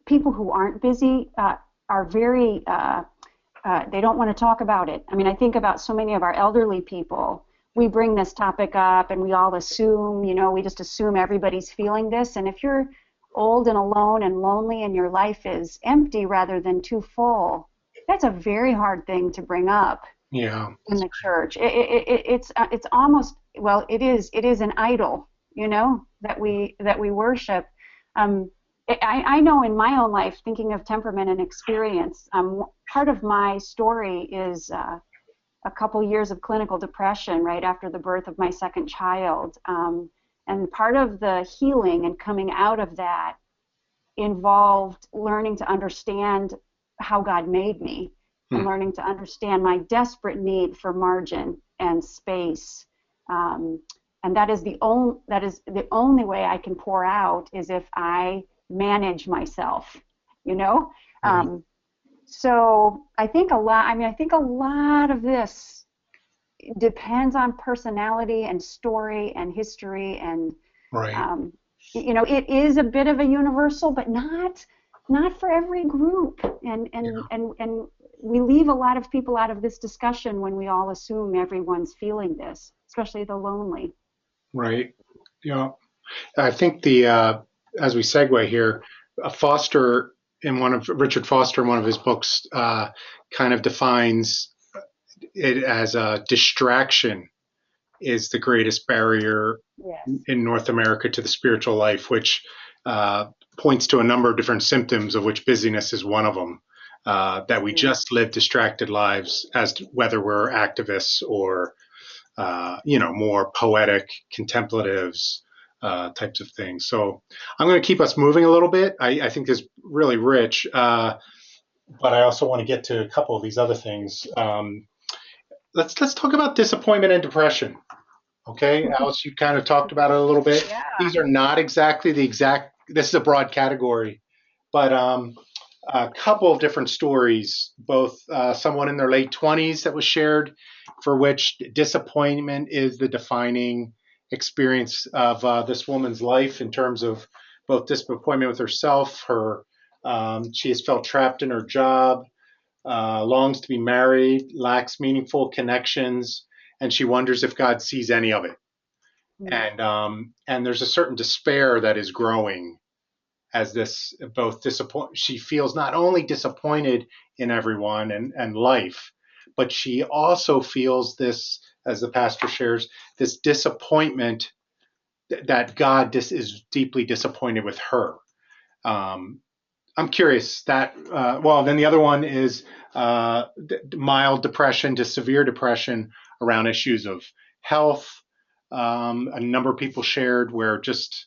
people who aren't busy are very, they don't want to talk about it. I mean, I think about so many of our elderly people. We bring this topic up and we all assume, we just assume everybody's feeling this. And if you're old and alone and lonely and your life is empty rather than too full, that's a very hard thing to bring up. Yeah. In the church. It's almost, well, it is an idol, that we worship. I know in my own life, thinking of temperament and experience, part of my story is a couple years of clinical depression right after the birth of my second child. And part of the healing and coming out of that involved learning to understand how God made me, and learning to understand my desperate need for margin and space. And that is the only way I can pour out is if I manage myself, So I think a lot of this depends on personality and story and history, and it is a bit of a universal, but not for every group. And we leave a lot of people out of this discussion when we all assume everyone's feeling this, especially the lonely. Right. Yeah. I think as we segue here, Richard Foster in one of his books kind of defines it as a distraction is the greatest barrier in North America to the spiritual life, which points to a number of different symptoms, of which busyness is one of them. That we just live distracted lives, as to whether we're activists or more poetic contemplatives types of things. So I'm going to keep us moving a little bit. I think it's really rich, but I also want to get to a couple of these other things. Let's talk about disappointment and depression. Okay, Alice, you kind of talked about it a little bit. Yeah. These are not exactly this is a broad category, but a couple of different stories, both someone in their late 20s that was shared, for which disappointment is the defining experience of this woman's life in terms of both disappointment with herself, she has felt trapped in her job, longs to be married, lacks meaningful connections, and she wonders if God sees any of it. And there's a certain despair that is growing as this both disappoint. She feels not only disappointed in everyone and life, but she also feels this, as the pastor shares, this disappointment that God is deeply disappointed with her. I'm curious that, then the other one is mild depression to severe depression around issues of health. A number of people shared where just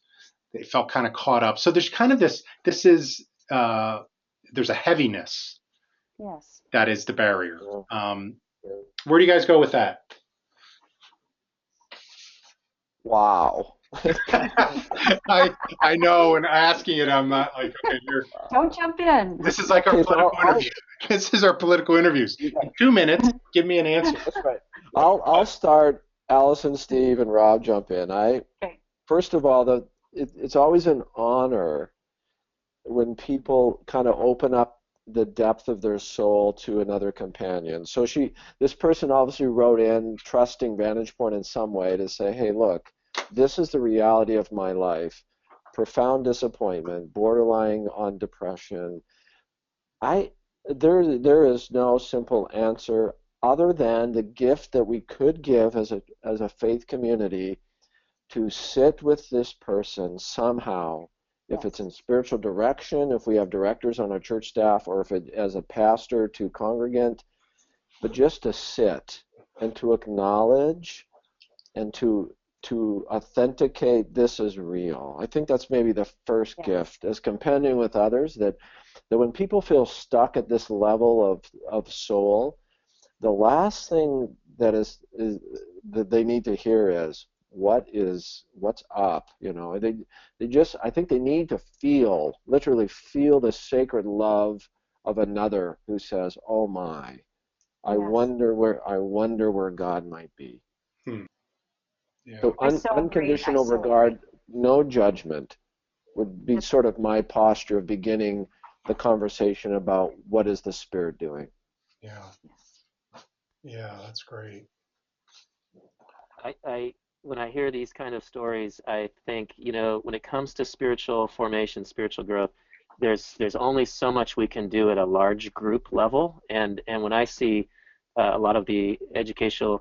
they felt kind of caught up. So there's kind of there's a heaviness. Yes. That is the barrier. Where do you guys go with that? Wow. I know, and asking it, I'm not like, okay, don't jump in. This is like our political interview. This is our political interviews. In 2 minutes, give me an answer. That's right. I'll start. Allison, Steve, and Rob jump in. First of all, it's always an honor when people kind of open up the depth of their soul to another companion. So this person obviously wrote in, trusting Vantage Point in some way to say, hey, look, this is the reality of my life. Profound disappointment, borderline on depression. There is no simple answer other than the gift that we could give as a faith community to sit with this person somehow. If it's in spiritual direction, if we have directors on our church staff, or if it as a pastor to congregant, but just to sit and to acknowledge and to authenticate this is real. I think that's maybe the first gift, as competing with others, that when people feel stuck at this level of soul, the last thing that that they need to hear is what's up. I think they need to literally feel the sacred love of another who says, oh my, I wonder where God might be. Yeah. So unconditional regard, no judgment would be sort of my posture of beginning the conversation about what is the Spirit doing. Yeah, that's great. When I hear these kind of stories, I think, when it comes to spiritual formation, spiritual growth, there's only so much we can do at a large group level. And when I see a lot of the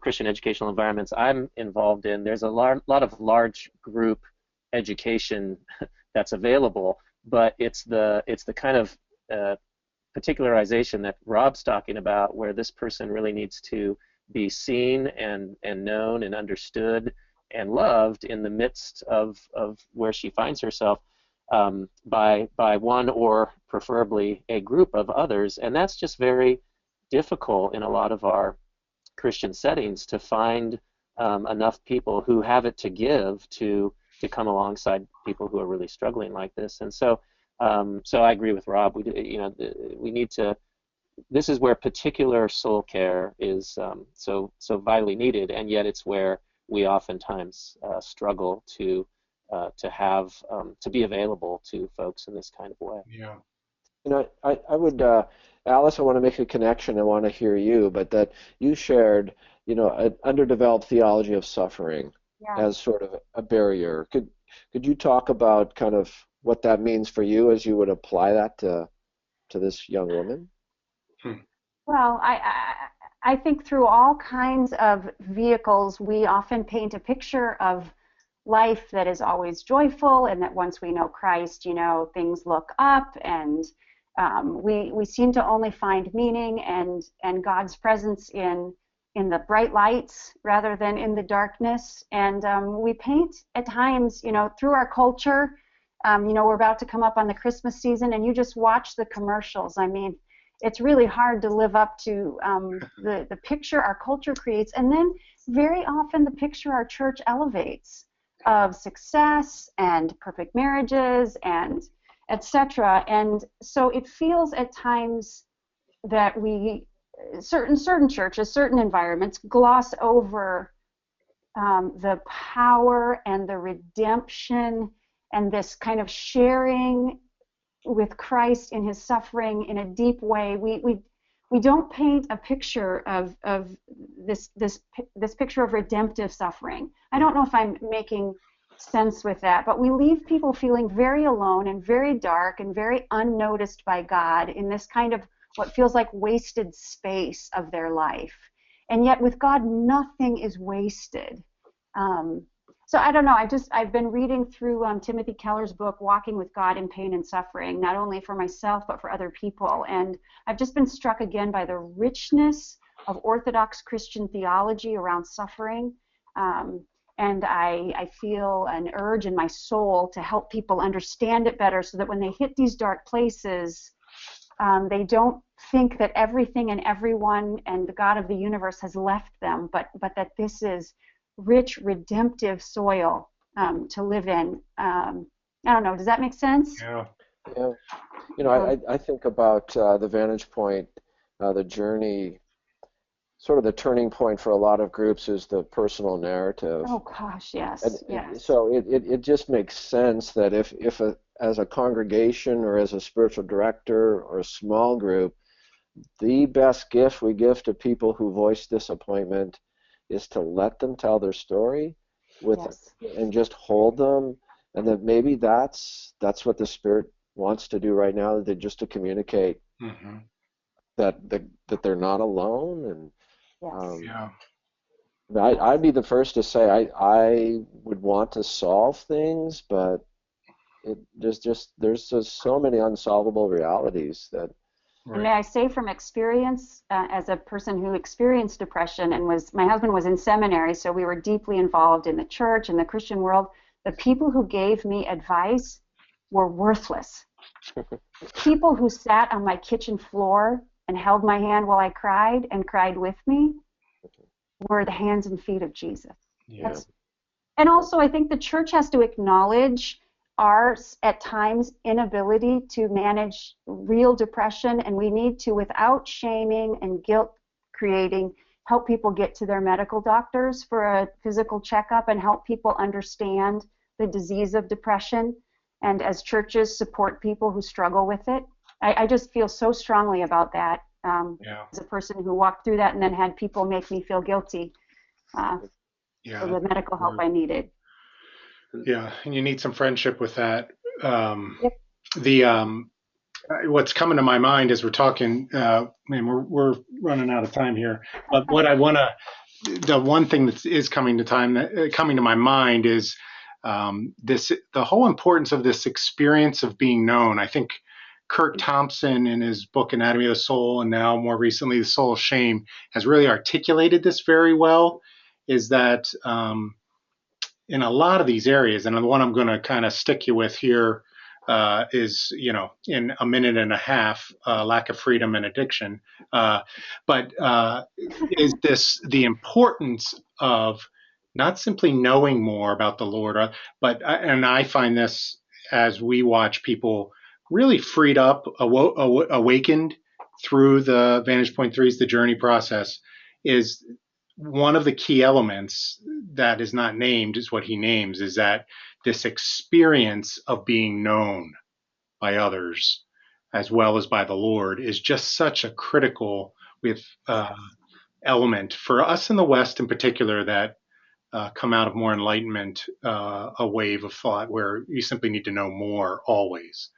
Christian educational environments I'm involved in, there's a lot of large group education that's available, but it's the kind of particularization that Rob's talking about, where this person really needs to be seen and known and understood and loved in the midst of where she finds herself by one or preferably a group of others. And that's just very difficult in a lot of our Christian settings, to find enough people who have it to give to come alongside people who are really struggling like this. And so I agree with Rob. We need to. This is where particular soul care is so vitally needed, and yet it's where we oftentimes struggle to be available to folks in this kind of way. Yeah. I would, Alice, I want to make a connection. I want to hear you, but that you shared, an underdeveloped theology of suffering as sort of a barrier. Could you talk about kind of what that means for you as you would apply that to this young woman? Well, I think through all kinds of vehicles, we often paint a picture of life that is always joyful, and that once we know Christ, things look up, and we seem to only find meaning and God's presence in the bright lights rather than in the darkness. And we paint at times, through our culture. We're about to come up on the Christmas season, and you just watch the commercials. I mean, it's really hard to live up to the picture our culture creates, and then very often the picture our church elevates of success and perfect marriages and etc. And so it feels at times that certain churches, certain environments gloss over the power and the redemption and this kind of sharing with Christ in his suffering in a deep way. We we don't paint a picture of this picture of redemptive suffering. I don't know if I'm making sense with that, but we leave people feeling very alone and very dark and very unnoticed by God in this kind of what feels like wasted space of their life. And yet with God, nothing is wasted. So I don't know, I've been reading through Timothy Keller's book, Walking with God in Pain and Suffering, not only for myself but for other people. And I've just been struck again by the richness of Orthodox Christian theology around suffering. And I feel an urge in my soul to help people understand it better so that when they hit these dark places, they don't think that everything and everyone and the God of the universe has left them, but that this is rich, redemptive soil to live in. I don't know. Does that make sense? Yeah. Yeah. You know, I think about the vantage point, the journey, sort of the turning point for a lot of groups is the personal narrative. Oh gosh, yes. And yes. so it just makes sense that if as a congregation or as a spiritual director or a small group, the best gift we give to people who voice disappointment is to let them tell their story and just hold them, and that maybe that's what the Spirit wants to do right now, that just to communicate that they're not alone. And I'd be the first to say I would want to solve things, but there's just so many unsolvable realities that. Right. And may I say from experience, as a person who experienced depression and my husband was in seminary, so we were deeply involved in the church and the Christian world, the people who gave me advice were worthless. People who sat on my kitchen floor and held my hand while I cried and cried with me were the hands and feet of Jesus. Yeah. And also I think the church has to acknowledge our, at times, inability to manage real depression, and we need to, without shaming and guilt creating, help people get to their medical doctors for a physical checkup and help people understand the disease of depression, and as churches support people who struggle with it. I just feel so strongly about that as a person who walked through that and then had people make me feel guilty for the medical help I needed. Yeah, and you need some friendship with that. Yep. What's coming to my mind as we're talking, and we're running out of time here. But what I want to, the one thing that is coming to my mind is the whole importance of this experience of being known. I think Kurt Thompson, in his book Anatomy of the Soul, and now more recently The Soul of Shame, has really articulated this very well. Is that in a lot of these areas, and the one I'm going to kind of stick you with here is, in a minute and a half, lack of freedom and addiction. But is this the importance of not simply knowing more about the Lord, and I find this as we watch people really freed up, awakened through the Vantage Point 3's The Journey process, is one of the key elements that is not named is what he names, is that this experience of being known by others as well as by the Lord is just such a critical element for us in the West in particular that come out of more enlightenment, a wave of thought where you simply need to know more always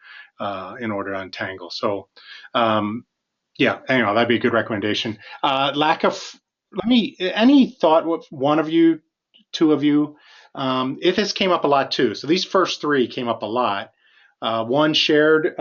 in order to untangle. So anyhow, that'd be a good recommendation. Any thought with one of you, two of you, if this came up a lot too. So these first three came up a lot. One shared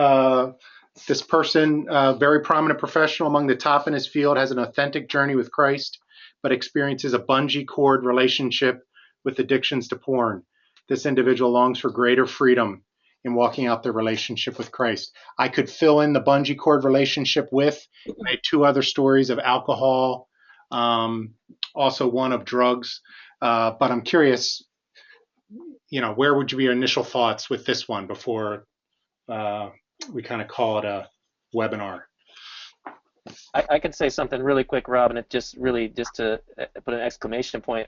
this person, very prominent professional among the top in his field, has an authentic journey with Christ, but experiences a bungee cord relationship with addictions to porn. This individual longs for greater freedom in walking out their relationship with Christ. I could fill in the bungee cord relationship with. I had two other stories of alcohol, also one of drugs. But I'm curious, where would your initial thoughts with this one before we kind of call it a webinar? I could say something really quick, Rob, and it just to put an exclamation point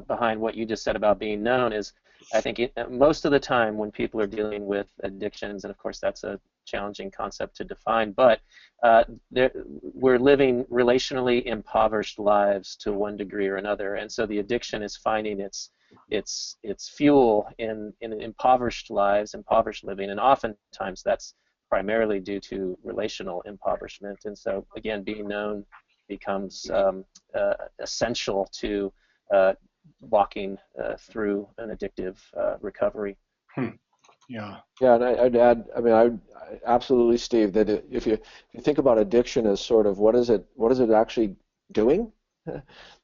behind what you just said about being known is, I think most of the time when people are dealing with addictions, and of course that's a challenging concept to define, but we're living relationally impoverished lives to one degree or another, and so the addiction is finding its fuel in impoverished lives, impoverished living, and oftentimes that's primarily due to relational impoverishment. And so again, being known becomes essential to walking through an addictive recovery. Yeah. Yeah, and I'd add, I absolutely, Steve, that if you think about addiction as sort of what is it actually doing?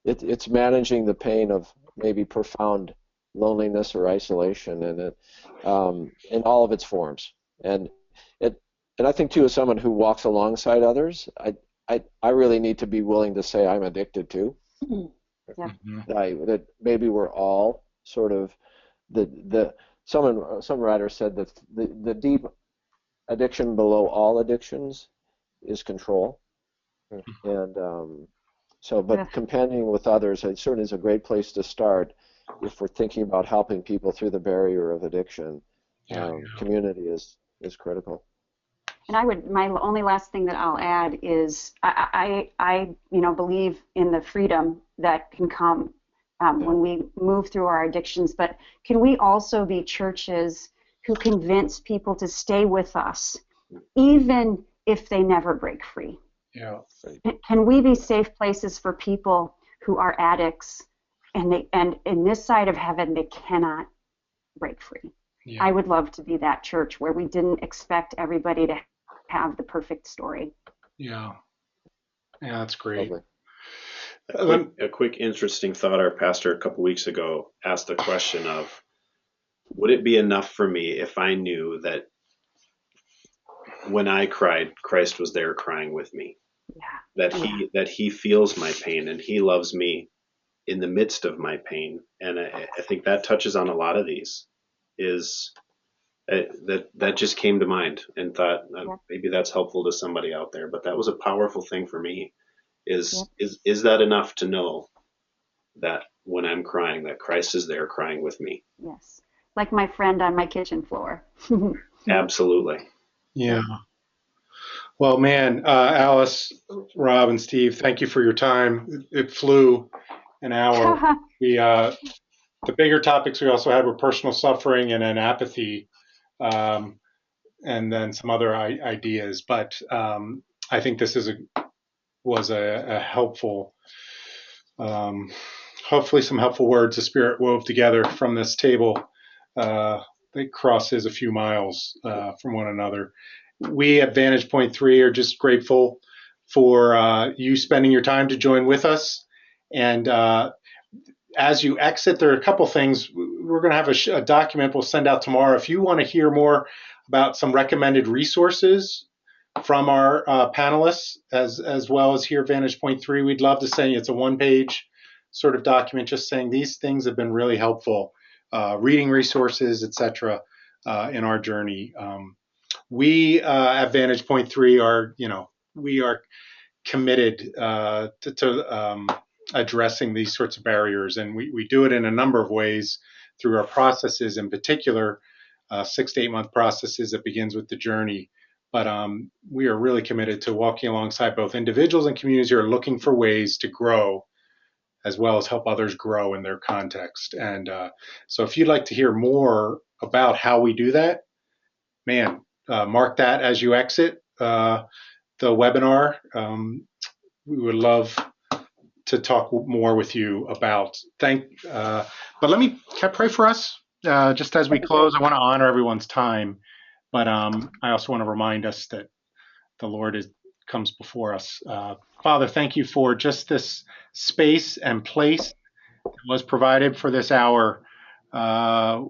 It's managing the pain of maybe profound loneliness or isolation, and in all of its forms. And I think too, as someone who walks alongside others, I really need to be willing to say I'm addicted too. Yeah. That maybe we're all sort of some writer said that the deep addiction below all addictions is control, and but companioning with others, it certainly is a great place to start if we're thinking about helping people through the barrier of addiction. Community is critical. And my only last thing that I'll add is I believe in the freedom that can come when we move through our addictions, but can we also be churches who convince people to stay with us even if they never break free? Yeah. Can we be safe places for people who are addicts and in this side of heaven they cannot break free? Yeah. I would love to be that church where we didn't expect everybody to have the perfect story. Yeah, that's great. A quick interesting thought. Our pastor a couple weeks ago asked the question of, would it be enough for me if I knew that when I cried, Christ was there crying with me? Yeah. That he feels my pain and he loves me in the midst of my pain. And I think that touches on a lot of these. That just came to mind and thought maybe that's helpful to somebody out there. But that was a powerful thing for me. Is that enough to know that when I'm crying, that Christ is there crying with me? Yes, like my friend on my kitchen floor. Absolutely. Yeah. Well, man, Alice, Rob, and Steve, thank you for your time. It flew an hour. The bigger topics we also had were personal suffering and then apathy, and then some other ideas. But I think this was a helpful, hopefully some helpful words the Spirit wove together from this table. They crosses a few miles from one another. We at Vantage Point 3 are just grateful for you spending your time to join with us. And as you exit, there are a couple things. We're going to have a document we'll send out tomorrow. If you want to hear more about some recommended resources from our panelists, as well as here at Vantage Point 3, we'd love to send you. It's a one-page sort of document just saying these things have been really helpful, reading resources, etc., in our journey. We at Vantage Point 3 we are committed to addressing these sorts of barriers, and we do it in a number of ways through our processes, in particular 6 to 8 month processes that begins with the journey. But we are really committed to walking alongside both individuals and communities who are looking for ways to grow, as well as help others grow in their context. And so if you'd like to hear more about how we do that, man, mark that as you exit the webinar. We would love to talk more with you about. But can I pray for us? Just as we close, I want to honor everyone's time, but I also want to remind us that the Lord comes before us. Father, thank you for just this space and place that was provided for this hour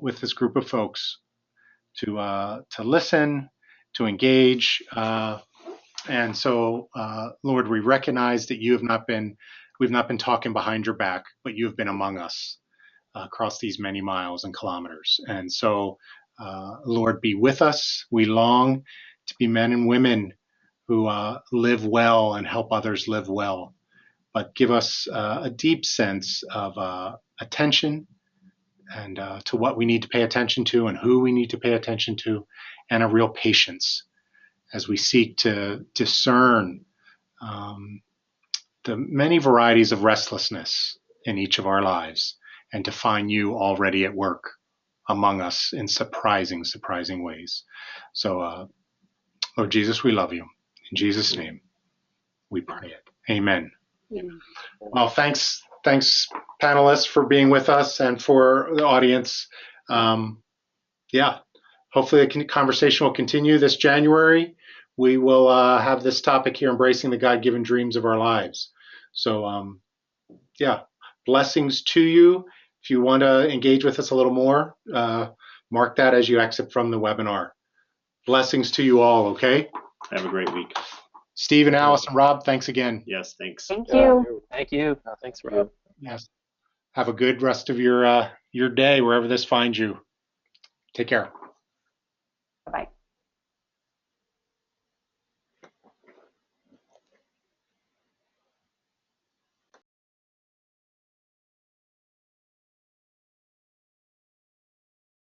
with this group of folks to listen, to engage. And so, Lord, we recognize that we've not been talking behind your back, but you have been among us across these many miles and kilometers. And so, Lord, be with us. We long to be men and women who live well and help others live well, but give us a deep sense of attention and to what we need to pay attention to and who we need to pay attention to, and a real patience as we seek to discern the many varieties of restlessness in each of our lives, and to find you already at work among us in surprising, surprising ways. So, Lord Jesus, we love you. In Jesus' name, we pray it. Amen. Well, thanks, panelists, for being with us, and for the audience. Yeah, hopefully the conversation will continue this January. We will have this topic here, embracing the God-given dreams of our lives. So, yeah, blessings to you. If you want to engage with us a little more, mark that as you exit from the webinar. Blessings to you all, okay? Have a great week. Steve and Alice and Rob, thanks again. Yes, thanks. Thank you. Thank you. Thanks, Rob. Yes. Have a good rest of your day, wherever this finds you. Take care. Bye-bye.